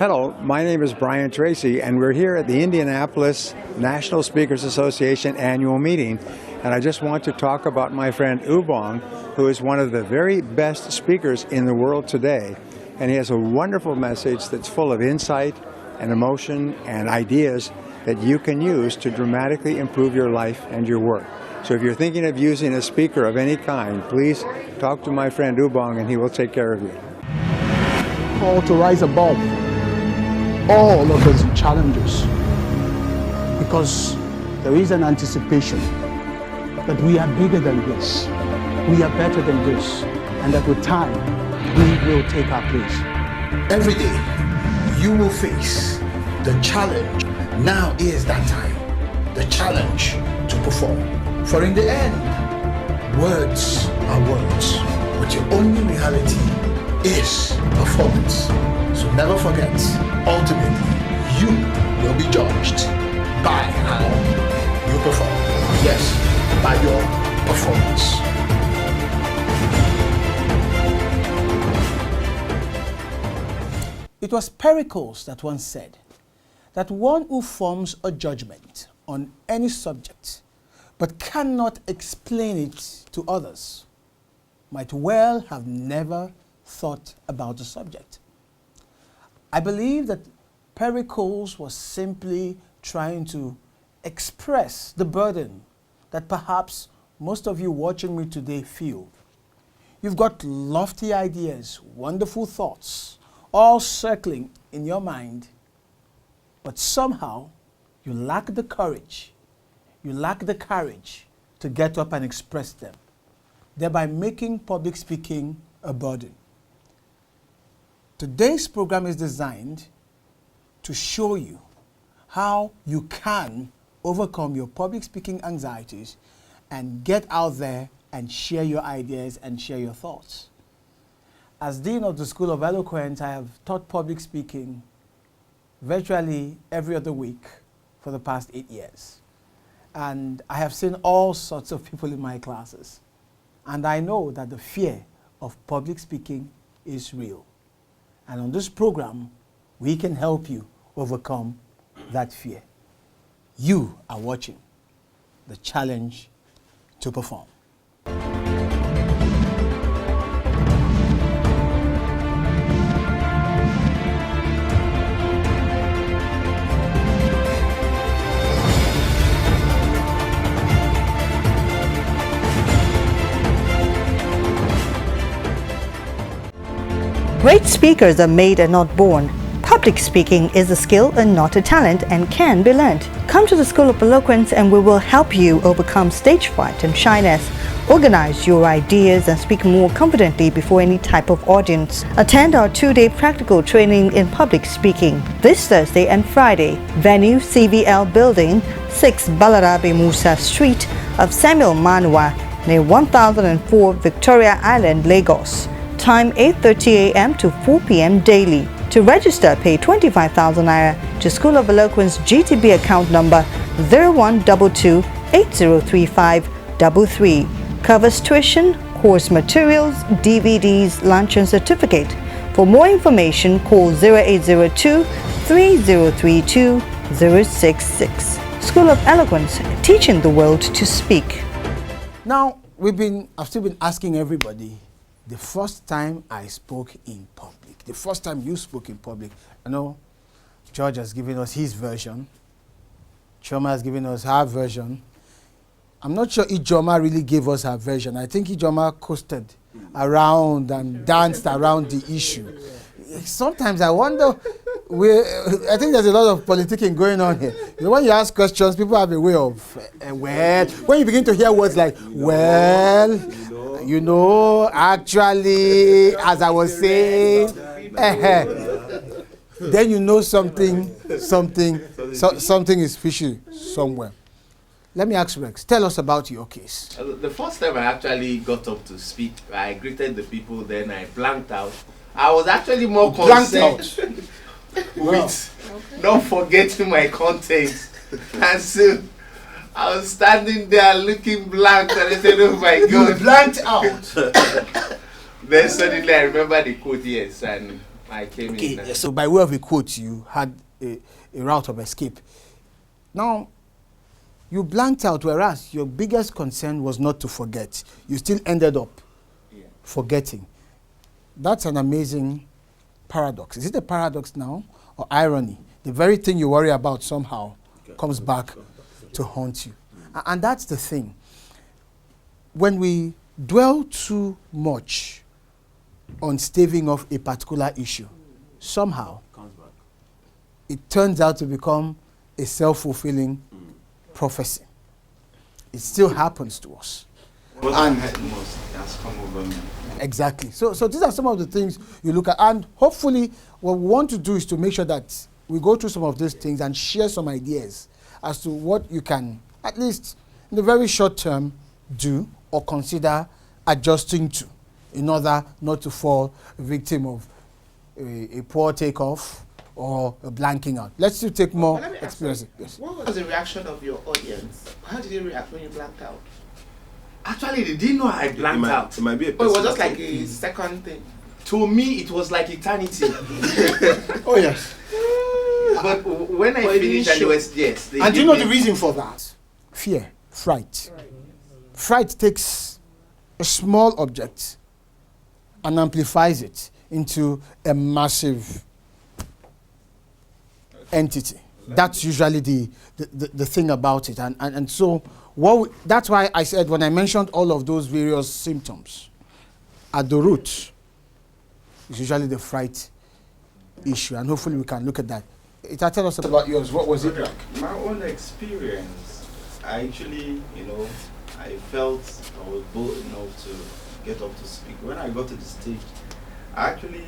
Hello, my name is Brian Tracy, and we're here at the Indianapolis National Speakers Association annual meeting. And I just want to talk about my friend Ubong, who is one of the very best speakers in the world today. And he has a wonderful message that's full of insight and emotion and ideas that you can use to dramatically improve your life and your work. So if you're thinking of using a speaker of any kind, please talk to my friend Ubong and he will take care of you. Call to rise above all of those challenges, because there is an anticipation that we are bigger than this, we are better than this, and that with time we will take our place. Every day you will face the challenge. Now is that time, the challenge to perform. For in the end, words are words, but your only reality is performance. So never forget, ultimately, you will be judged by how you perform. Yes, by your performance. It was Pericles that once said that one who forms a judgment on any subject but cannot explain it to others might well have never thought about the subject. I believe that Pericles was simply trying to express the burden that perhaps most of you watching me today feel. You've got lofty ideas, wonderful thoughts, all circling in your mind, but somehow you lack the courage, you lack the courage to get up and express them, thereby making public speaking a burden. Today's program is designed to show you how you can overcome your public speaking anxieties and get out there and share your ideas and share your thoughts. As Dean of the School of Eloquence, I have taught public speaking virtually every other week for the past 8 years. And I have seen all sorts of people in my classes. And I know that the fear of public speaking is real. And on this program, we can help you overcome that fear. You are watching the challenge to perform. Great speakers are made and not born. Public speaking is a skill and not a talent and can be learned. Come to the School of Eloquence and we will help you overcome stage fright and shyness, organize your ideas and speak more confidently before any type of audience. Attend our 2-day practical training in public speaking this Thursday and Friday. Venue CVL Building, 6 Balarabe Musa Street of Samuel Manua, near 1004 Victoria Island, Lagos. Time 8:30 a.m. to 4 p.m. daily. To register, pay 25,000 naira to School of Eloquence GTB account number 0122-803533. Covers tuition, course materials, DVDs, lunch and certificate. For more information, call 0802-3032-066. School of Eloquence, teaching the world to speak. Now, I've still been asking everybody, the first time I spoke in public, the first time you spoke in public. I know George has given us his version. Choma has given us her version. I'm not sure Ijoma really gave us her version. I think Ijoma coasted around and danced around the issue. Sometimes I wonder, I think there's a lot of politicking going on here. You know, when you ask questions, people have a way of, well, when you begin to hear words like, well, you know, actually, as I was saying, then you know something is fishy somewhere. Let me ask Rex, tell us about your case. The first time I actually got up to speak, I greeted the people, then I blanked out. I was actually more concerned with not forgetting my content. And so I was standing there looking blank and I said, oh my God. You blanked out. Then suddenly I remember the quote, yes, and I came Okay, in. so by way of a quote, you had a route of escape. Now, you blanked out, whereas your biggest concern was not to forget. You still ended up forgetting. That's an amazing paradox. Is it a paradox now or irony? The very thing you worry about somehow comes back to haunt you. And that's the thing. When we dwell too much on staving off a particular issue, somehow it turns out to become a self-fulfilling prophecy. It still happens to us. What I had most has come over me. Exactly. So these are some of the things you look at, and hopefully what we want to do is to make sure that we go through some of these things and share some ideas as to what you can, at least in the very short term, do or consider adjusting to in order not to fall victim of a poor takeoff or a blanking out. Let's still take more Let me ask experience. you, Yes. what was the reaction of your audience? How did they react when you blanked out? Actually, they didn't know I blanked out. It might be a Oh, it was personal just like thing. a second thing. To me, it was like eternity. Oh yes. But when I But it finished, didn't and it show. was, yes. They And do you gave know the me- reason for that? Fear, fright. Fright takes a small object and amplifies it into a massive entity. That's usually the thing about it. And so that's why I said when I mentioned all of those various symptoms, at the root is usually the fright issue. And hopefully we can look at that. Tell us about yours. What was it like? My own experience, I actually, I felt I was bold enough to get up to speak. When I got to the stage, I actually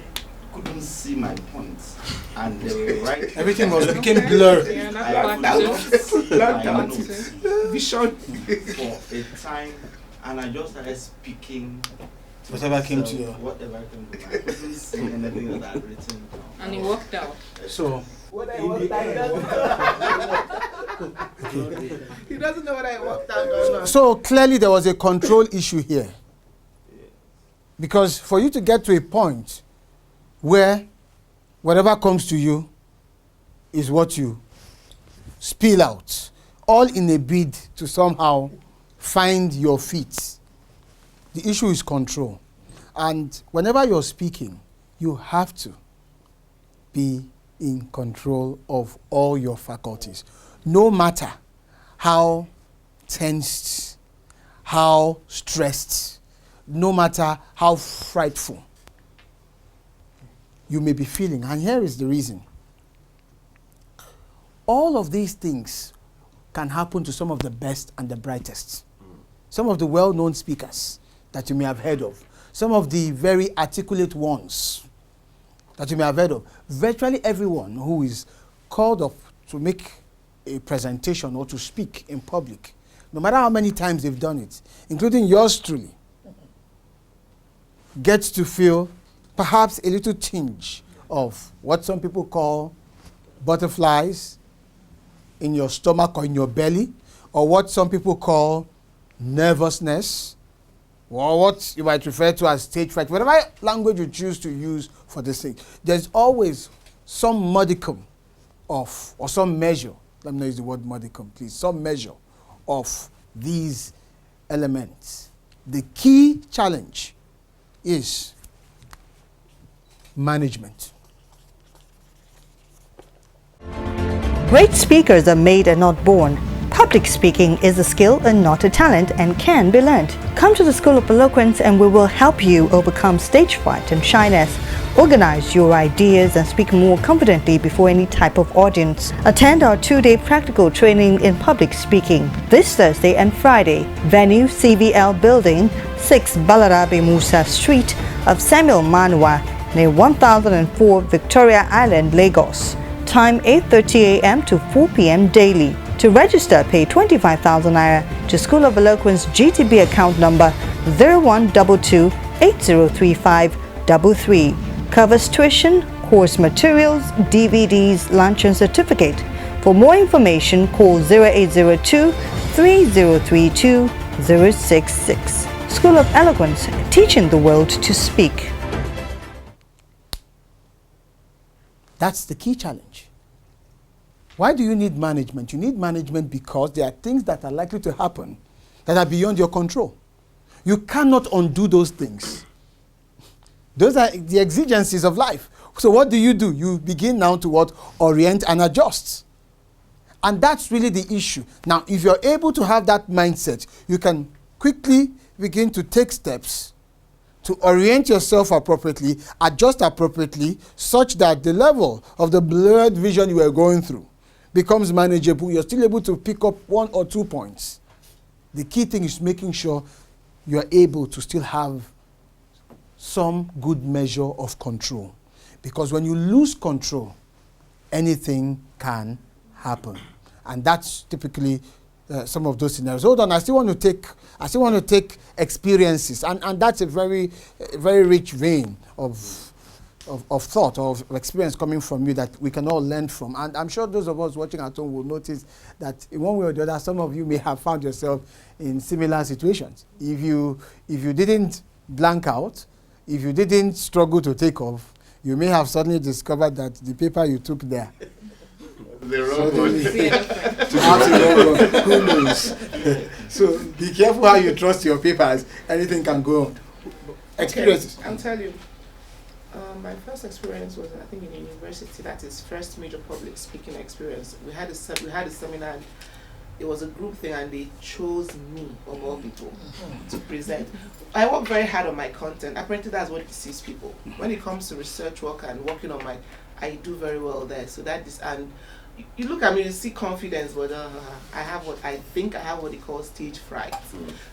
couldn't see my points, and they were right. Everything became blurred. Yeah, I not could not see Blacked my out. notes Vision. for a time, and I just started speaking. to Whatever came to myself, you. Whatever came to me. I couldn't see anything that I had written down. And he walked out. So He doesn't know what I walked out on. So clearly there was a control issue here. Because for you to get to a point where whatever comes to you is what you spill out, all in a bid to somehow find your feet. The issue is control. And whenever you're speaking, you have to be in control of all your faculties. No matter how tensed, how stressed, no matter how frightful you may be feeling. And here is the reason. All of these things can happen to some of the best and the brightest. Some of the well-known speakers that you may have heard of. Some of the very articulate ones that you may have heard of. Virtually everyone who is called up to make a presentation or to speak in public, no matter how many times they've done it, including yours truly, gets to feel perhaps a little tinge of what some people call butterflies in your stomach or in your belly, or what some people call nervousness, or what you might refer to as stage fright, whatever language you choose to use for this thing. There's always some modicum of, or some measure, let me not use the word modicum, please, some measure of these elements. The key challenge is management. Great speakers are made and not born. Public speaking is a skill and not a talent and can be learned. Come to the School of Eloquence and we will help you overcome stage fright and shyness, organize your ideas and speak more confidently before any type of audience. Attend our 2-day practical training in public speaking this Thursday and Friday. Venue CVL Building, 6 Balarabe Musa Street of Samuel Manua, near 1004 Victoria Island, Lagos. Time 8:30 a.m. to 4 p.m. daily. To register, pay 25,000 naira to School of Eloquence GTB account number 0122-803533. Covers tuition, course materials, DVDs, lunch and certificate. For more information, call 0802-3032-066. School of Eloquence, teaching the world to speak. That's the key challenge. Why do you need management? You need management because there are things that are likely to happen that are beyond your control. You cannot undo those things. Those are the exigencies of life. So what do? You begin now to what? Orient and adjust. And that's really the issue. Now, if you're able to have that mindset, you can quickly begin to take steps to orient yourself appropriately, adjust appropriately, such that the level of the blurred vision you are going through becomes manageable. You're still able to pick up 1 or 2 points. The key thing is making sure you're able to still have some good measure of control. Because when you lose control, anything can happen. And that's typically some of those scenarios. Hold on, I still want to take experiences, and that's a very rich vein of thought, of experience coming from you that we can all learn from. And I'm sure those of us watching at home will notice that in one way or the other, some of you may have found yourself in similar situations. If you didn't blank out, if you didn't struggle to take off, you may have suddenly discovered that the paper you took there the wrong one. Who knows? So be careful how you trust your papers. Anything can go on. Experiences. Okay, I'll tell you. My first experience was, I think, in university. That is first major public speaking experience. We had a seminar. And it was a group thing, and they chose me of all people to present. I work very hard on my content. Apparently, that's what deceives people. When it comes to research work and working on I do very well there. So that is, and you look at me, you see confidence, but I have what they call stage fright.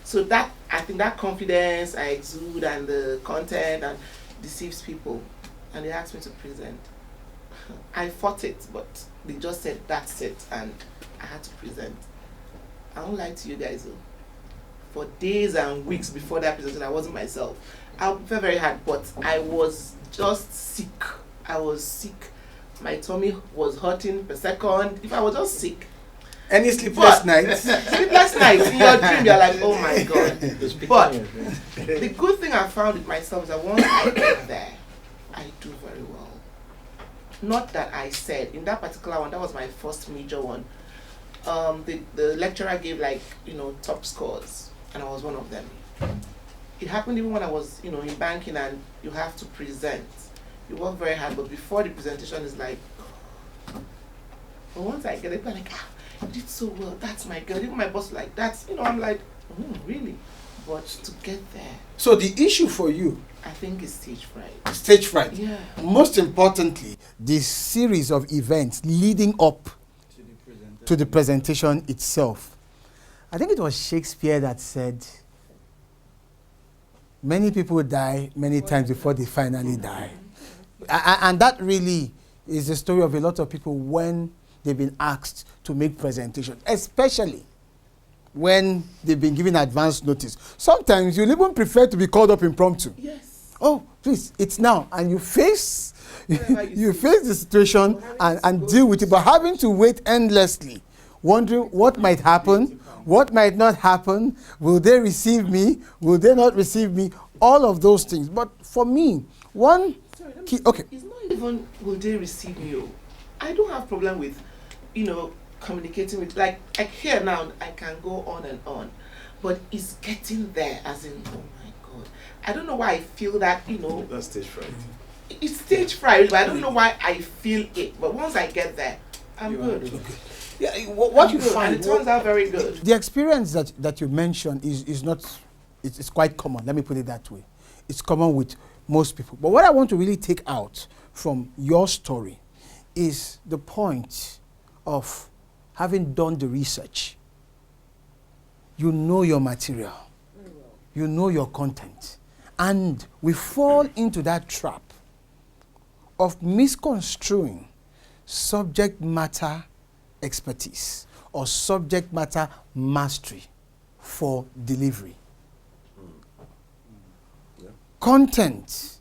So that, I think that confidence I exude and the content and deceives people. And they asked me to present. I fought it, but they just said that's it, and I had to present. I won't lie to you guys though. For days and weeks before that presentation, I wasn't myself. I felt very hard, but I was just sick. I was sick. My tummy was hurting per second. If I was just sick. Any sleepless nights? Sleepless nights. In your dream, you're like, oh my God. But the good thing I found with myself is that once I get there, I do very well. Not that I said, in that particular one, that was my first major one. The lecturer gave top scores, and I was one of them. It happened even when I was, in banking, and you have to present. You work very hard, but before the presentation is like, but once I get it, I'm like, you did so well, that's my girl. Even my boss like, that's, I'm like, really? But to get there. So the issue for you, I think, is stage fright. Stage fright. Yeah. Most importantly, this series of events leading up to the presentation itself. I think it was Shakespeare that said, many people die many times before they finally die. And that really is the story of a lot of people when they've been asked to make presentations, especially when they've been given advance notice. Sometimes you'll even prefer to be called up impromptu. Yes. Oh, please, it's now. And you face the situation and deal with it. But having to wait endlessly, wondering what might happen, what might not happen, will they receive me, will they not receive me, all of those things. But for me, it's not even will they receive me. I don't have problem with, communicating with, like here now, I can go on and on. But it's getting there, as in, oh my God. I don't know why I feel that, That's stage fright. It's stage fright, but I don't know why I feel it. But once I get there, I'm good. Okay. Yeah, what you find, and it turns out very good. The experience that you mentioned is not, it's quite common. Let me put it that way. It's common with most people. But what I want to really take out from your story is the point of having done the research. You know your material. You know your content. And we fall into that trap of misconstruing subject matter expertise or subject matter mastery for delivery. Content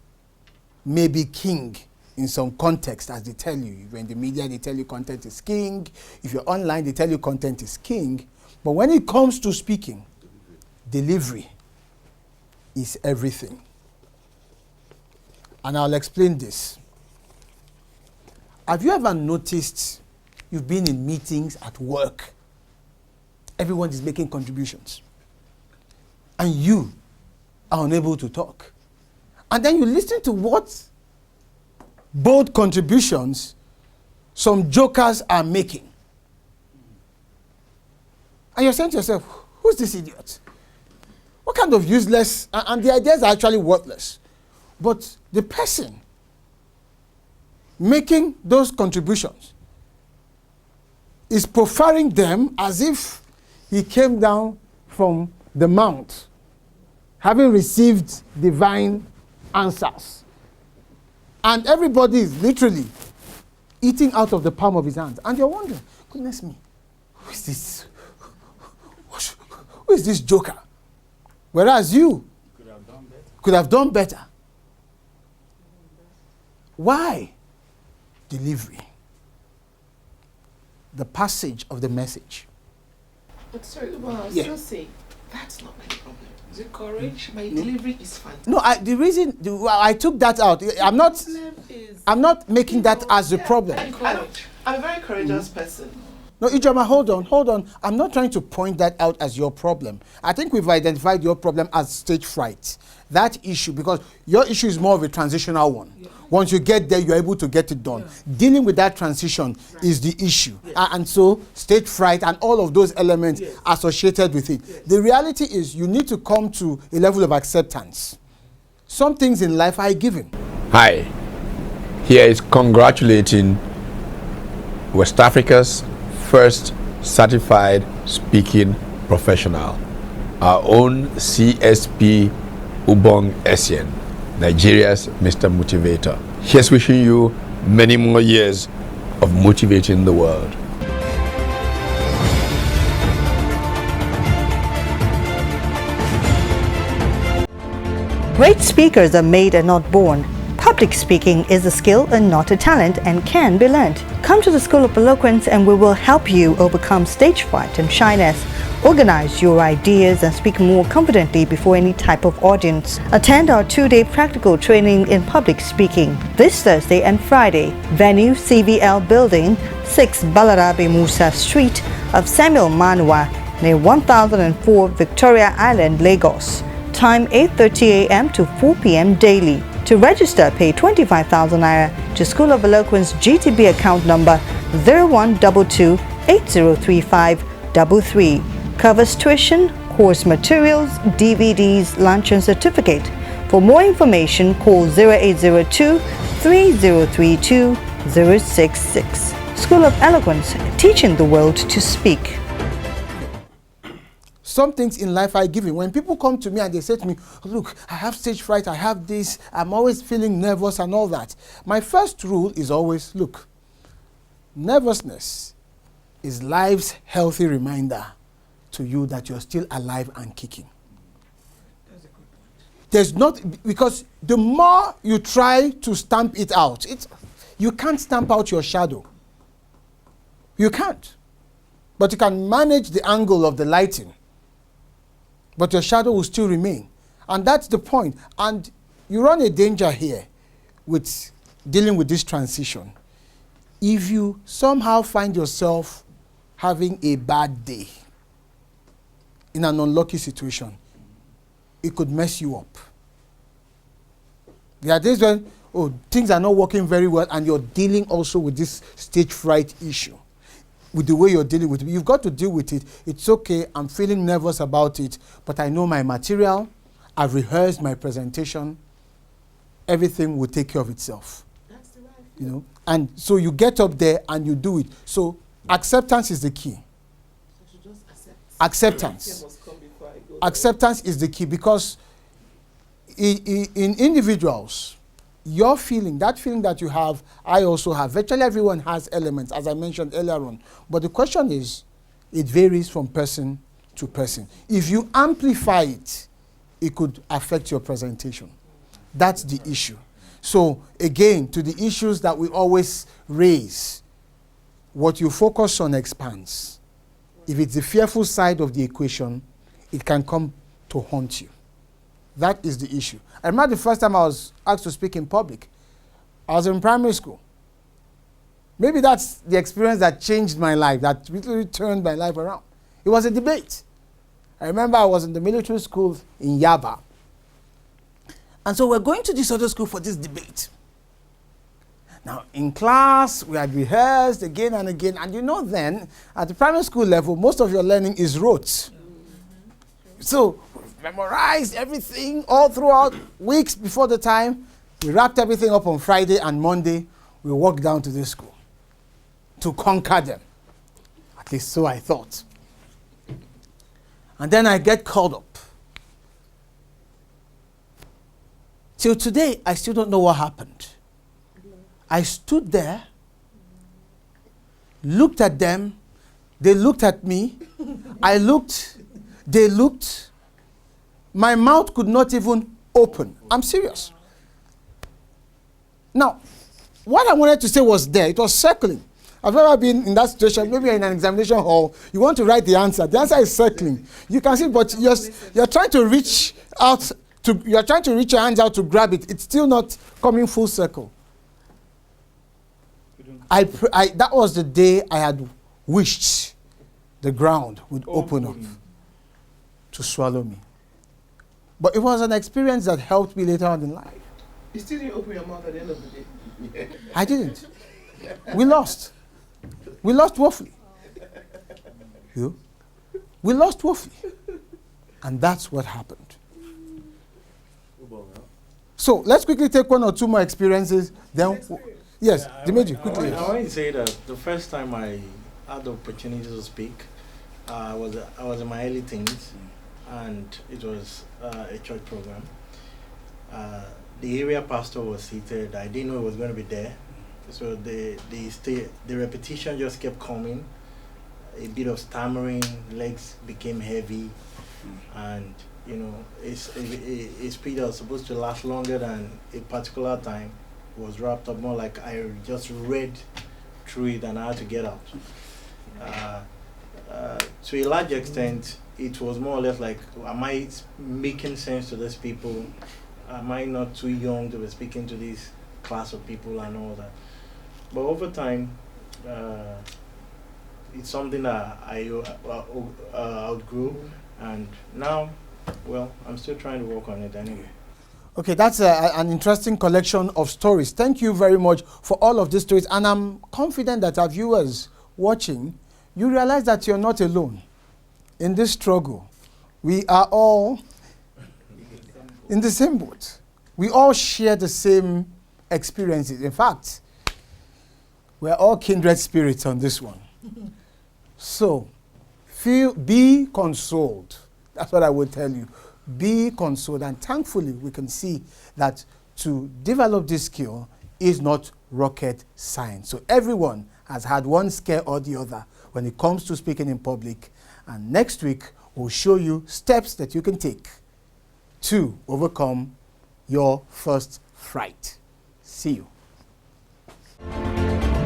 may be king in some context, as they tell you. If you're in the media, they tell you content is king. If you're online, they tell you content is king. But when it comes to speaking, delivery is everything. And I'll explain this. Have you ever noticed you've been in meetings at work? Everyone is making contributions. And you are unable to talk. And then you listen to what bold contributions some jokers are making. And you're saying to yourself, who's this idiot? What kind of useless, and the ideas are actually worthless. But the person making those contributions is preferring them as if he came down from the mount, having received divine answers. And everybody is literally eating out of the palm of his hand. And you're wondering, goodness me, who is this? Who is this joker? Whereas you could have done better. Why? Delivery. The passage of the message. But sorry, well, I'll Yeah. still say that's not my problem. Is it courage? My delivery is fantastic. No, I took that out. I'm not making that as the problem. I'm a very courageous person. No, Ijoma, hold on. I'm not trying to point that out as your problem. I think we've identified your problem as stage fright. That issue, because your issue is more of a transitional one. Yeah. Once you get there, you're able to get it done. Yeah. Dealing with that transition is the issue. Yes. And so, stage fright and all of those elements associated with it. Yes. The reality is you need to come to a level of acceptance. Some things in life are given. Hi, here is congratulating West Africa's first certified speaking professional, our own CSP Ubong Essien, Nigeria's Mr. Motivator. Here's wishing you many more years of motivating the world. Great speakers are made and not born. Public speaking is a skill and not a talent and can be learned. Come to the School of Eloquence and we will help you overcome stage fright and shyness, organize your ideas and speak more confidently before any type of audience. Attend our 2-day practical training in public speaking this Thursday and Friday. Venue CVL Building, 6 Balarabe Musa Street of Samuel Manua, near 1004 Victoria Island, Lagos. Time 8:30 a.m. to 4 p.m. daily. To register, pay 25,000 naira to School of Eloquence GTB account number 0122-803533. Covers tuition, course materials, DVDs, lunch and certificate. For more information, call 0802-3032-066. School of Eloquence, teaching the world to speak. Some things in life are given. When people come to me and they say to me, look, I have stage fright, I have this, I'm always feeling nervous and all that. My first rule is always, look, nervousness is life's healthy reminder to you that you're still alive and kicking. That's a good point. There's not, because the more you try to stamp it out, you can't stamp out your shadow. You can't. But you can manage the angle of the lighting. But your shadow will still remain. And that's the point. And you run a danger here with dealing with this transition. If you somehow find yourself having a bad day in an unlucky situation, it could mess you up. There are days when things are not working very well and you're dealing also with this stage fright issue. With the way you're dealing with it. You've got to deal with it. It's okay, I'm feeling nervous about it, but I know my material, I've rehearsed my presentation, everything will take care of itself. That's the right thing. You know? And so you get up there and you do it. So acceptance is the key. I should just accept. Acceptance. Acceptance is the key, because in individuals, your feeling, that feeling that you have, I also have. Virtually everyone has elements, as I mentioned earlier on. But the question is, it varies from person to person. If you amplify it, it could affect your presentation. That's the issue. So again, to the issues that we always raise, what you focus on expands. If it's the fearful side of the equation, it can come to haunt you. That is the issue. I remember the first time I was asked to speak in public. I was in primary school. Maybe that's the experience that changed my life, that literally turned my life around. It was a debate. I remember I was in the military school in Yaba. And so we're going to this other school for this debate. Now, in class, we had rehearsed again and again. And you know then, at the primary school level, most of your learning is rote. So, we memorized everything all throughout weeks before the time. We wrapped everything up on Friday and Monday. We walked down to this school to conquer them. At least so I thought. And then I get called up. Till today, I still don't know what happened. I stood there, looked at them, they looked at me, I looked, they looked. My mouth could not even open. I'm serious. Now, what I wanted to say was there. It was circling. I've never been in that situation. Maybe you're in an examination hall. You want to write the answer. The answer is circling. You can see, but you're trying to reach out. You're trying to reach your hands out to grab it. It's still not coming full circle. That was the day I had wished the ground would open up to swallow me. But it was an experience that helped me later on in life. You still didn't open your mouth at the end of the day. I didn't. We lost. We lost woefully. You know? We lost woefully. And that's what happened. So let's quickly take one or two more experiences. Then, yes, Dimeji, quickly. I want to say that the first time I had the opportunity to speak, I was in my early teens, and it was a church program. The area pastor was seated. I didn't know he was going to be there, so the repetition just kept coming. A bit of stammering, legs became heavy, and you know, a speech that was supposed to last longer than a particular time was wrapped up more like I just read through it and I had to get out. To a large extent, it was more or less like, am I making sense to these people? Am I not too young to be speaking to this class of people and all that? But over time, it's something that I outgrew, and now, well, I'm still trying to work on it anyway. Okay, that's an interesting collection of stories. Thank you very much for all of these stories. And I'm confident that our viewers watching, you realize that you're not alone in this struggle. We are all in the same boat. We all share the same experiences. In fact, we're all kindred spirits on this one. So, be consoled. That's what I will tell you. Be consoled, and thankfully we can see that to develop this skill is not rocket science. So everyone has had one scare or the other when it comes to speaking in public, and next week we'll show you steps that you can take to overcome your first fright. See you.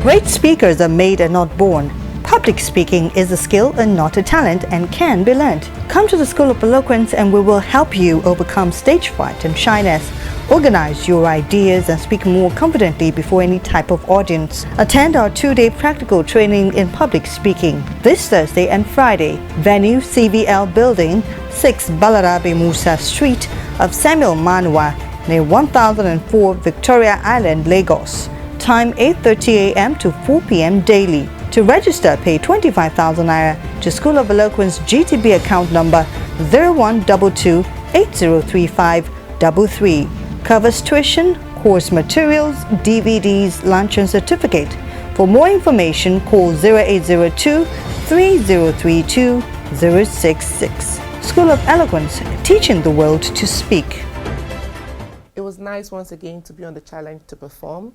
Great speakers are made and not born. Public speaking is a skill and not a talent, and can be learned. Come to the School of Eloquence and we will help you overcome stage fright and shyness, organize your ideas and speak more confidently before any type of audience. Attend our 2-day practical training in public speaking this Thursday and Friday. Venue CVL Building, 6 Balarabe Musa Street of Samuel Manua, near 1004 Victoria Island, Lagos. Time 8:30 a.m. to 4 p.m. daily. To register, pay 25,000 naira to School of Eloquence GTB account number 0122 803533. Covers tuition, course materials, DVDs, lunch and certificate. For more information, call 0802 3032 066. School of Eloquence, teaching the world to speak. It was nice once again to be on the challenge to perform.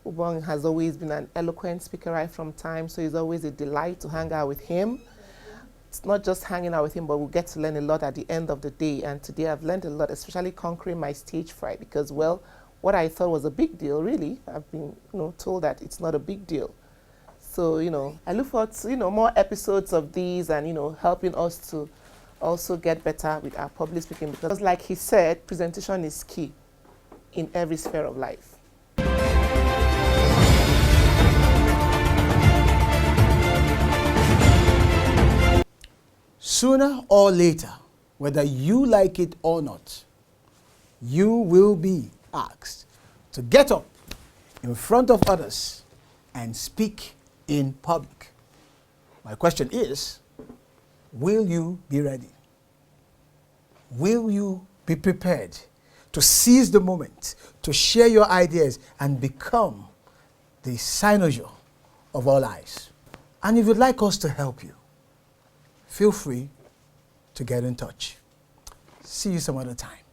Ubong has always been an eloquent speaker right from time, so it's always a delight to hang out with him. It's not just hanging out with him, but we'll get to learn a lot at the end of the day. And today I've learned a lot, especially conquering my stage fright, because, well, what I thought was a big deal, really, I've been told that it's not a big deal. So, I look forward to, more episodes of these and, helping us to also get better with our public speaking, because like he said, presentation is key in every sphere of life. sooner or later, whether you like it or not, you will be asked to get up in front of others and speak in public. My question is, will you be ready? Will you be prepared to seize the moment, to share your ideas and become the cynosure of all eyes? And if you'd like us to help you, feel free to get in touch. See you some other time.